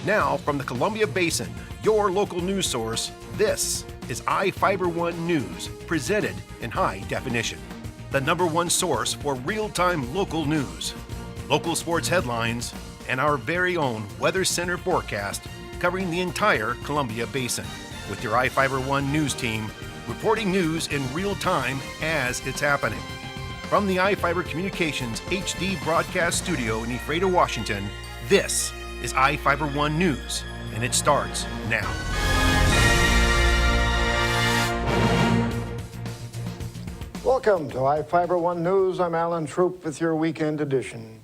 Now, from the Columbia Basin, your local news source, this is iFIBER 1 News, presented in high definition. The #1 source for real-time local news, local sports headlines, and our very own Weather Center forecast covering the entire Columbia Basin. With your iFIBER 1 News team, reporting news in real time as it's happening. From the iFIBER Communications HD broadcast studio in Ephrata, Washington, this is iFIBER 1 News, and it starts now. Welcome to iFIBER 1 News. I'm Alan Troop with your weekend edition.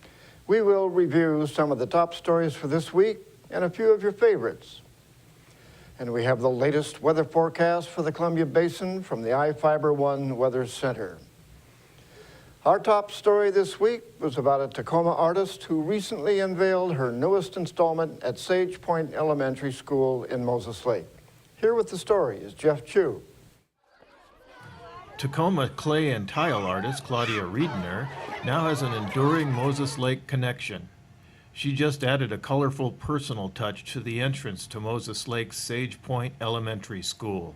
We will review some of the top stories for this week and a few of your favorites. And we have the latest weather forecast for the Columbia Basin from the iFIBER 1 Weather Center. Our top story this week was about a Tacoma artist who recently unveiled her newest installment at Sage Point Elementary School in Moses Lake. Here with the story is Jeff Chu. Tacoma clay and tile artist Claudia Riedner now has an enduring Moses Lake connection. She just added a colorful personal touch to the entrance to Moses Lake's Sage Point Elementary School.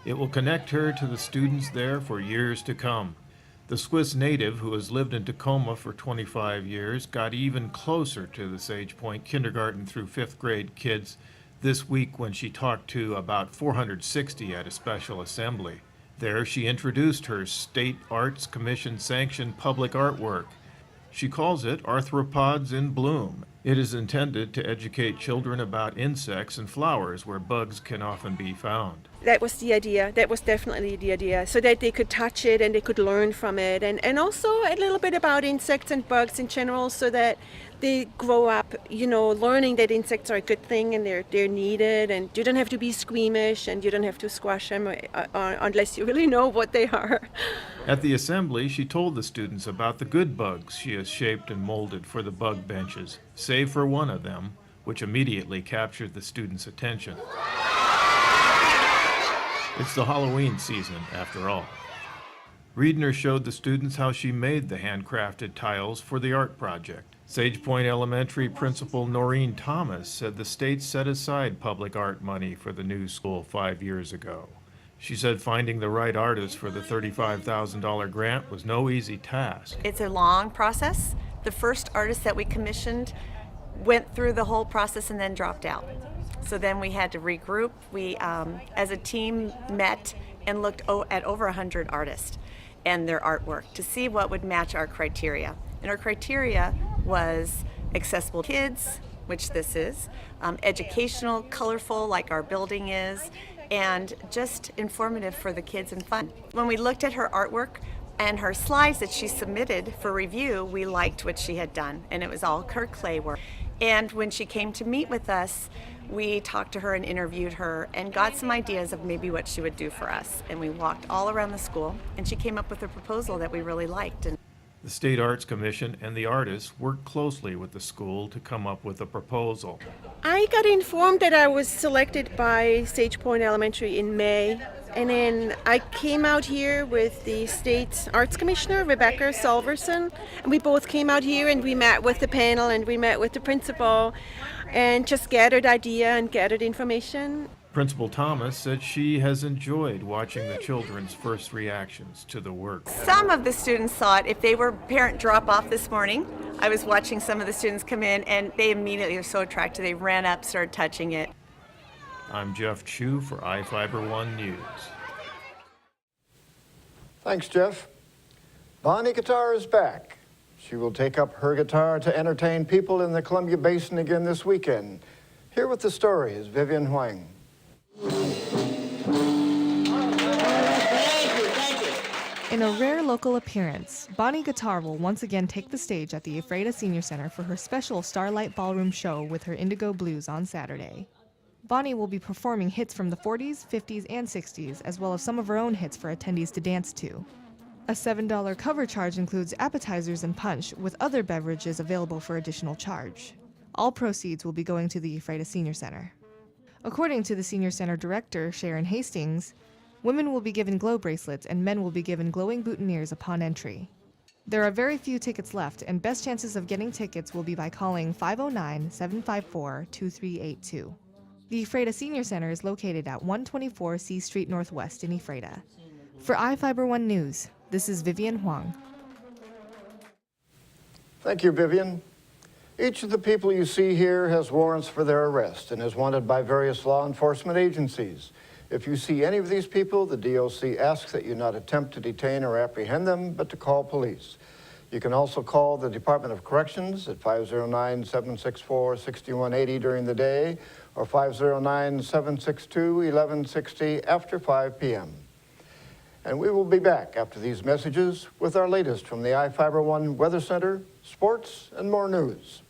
It will connect her to the students there for years to come. The Swiss native, who has lived in Tacoma for 25 years, got even closer to the Sage Point kindergarten through 5th grade kids this week when she talked to about 460 at a special assembly. There, she introduced her State Arts Commission sanctioned public artwork. She calls it Arthropods in Bloom. It is intended to educate children about insects and flowers where bugs can often be found. That was the idea. That was definitely the idea, so that they could touch it and they could learn from it, and also a little bit about insects and bugs in general, so that they grow up, learning that insects are a good thing and they're needed, and you don't have to be squeamish and you don't have to squash them unless you really know what they are. At the assembly, she told the students about the good bugs she has shaped and molded for the bug benches, save for one of them, which immediately captured the students' attention. It's the Halloween season, after all. Riedner showed the students how she made the handcrafted tiles for the art project. Sage Point Elementary Principal Noreen Thomas said the state set aside public art money for the new school 5 years ago. She said finding the right artist for the $35,000 grant was no easy task. It's a long process. The first artist that we commissioned went through the whole process and then dropped out. So then we had to regroup. We, as a team, met and looked at over 100 artists and their artwork to see what would match our criteria. And our criteria was accessible to kids, which this is, educational, colorful, like our building is, and just informative for the kids and fun. When we looked at her artwork and her slides that she submitted for review, we liked what she had done, and it was all her clay work. And when she came to meet with us, we talked to her and interviewed her and got some ideas of maybe what she would do for us. And we walked all around the school, and she came up with a proposal that we really liked. The State Arts Commission and the artists worked closely with the school to come up with a proposal. I got informed that I was selected by Sage Point Elementary in May, and then I came out here with the State Arts Commissioner, Rebecca Solverson, and we both came out here and we met with the panel and we met with the principal and just gathered idea and gathered information. Principal Thomas said she has enjoyed watching the children's first reactions to the work. Some of the students thought if they were parent drop-off this morning, I was watching some of the students come in and they immediately were so attracted. They ran up, started touching it. I'm Jeff Chu for iFIBER 1 News. Thanks, Jeff. Bonnie Guitar is back. She will take up her guitar to entertain people in the Columbia Basin again this weekend. Here with the story is Vivian Huang. In a rare local appearance, Bonnie Guitar will once again take the stage at the Ephrata Senior Center for her special Starlight Ballroom show with her Indigo Blues on Saturday. Bonnie will be performing hits from the 40s, 50s, and 60s, as well as some of her own hits for attendees to dance to. A $7 cover charge includes appetizers and punch, with other beverages available for additional charge. All proceeds will be going to the Ephrata Senior Center. According to the Senior Center Director, Sharon Hastings, women will be given glow bracelets and men will be given glowing boutonnieres upon entry. There are very few tickets left, and best chances of getting tickets will be by calling 509-754-2382. The Ephrata Senior Center is located at 124 C Street Northwest in Ephrata. For iFIBER 1 News, this is Vivian Huang. Thank you, Vivian. Each of the people you see here has warrants for their arrest and is wanted by various law enforcement agencies. If you see any of these people, the DOC asks that you not attempt to detain or apprehend them, but to call police. You can also call the Department of Corrections at 509-764-6180 during the day or 509-762-1160 after 5 p.m. And we will be back after these messages with our latest from the iFIBER 1 Weather Center, sports, and more news.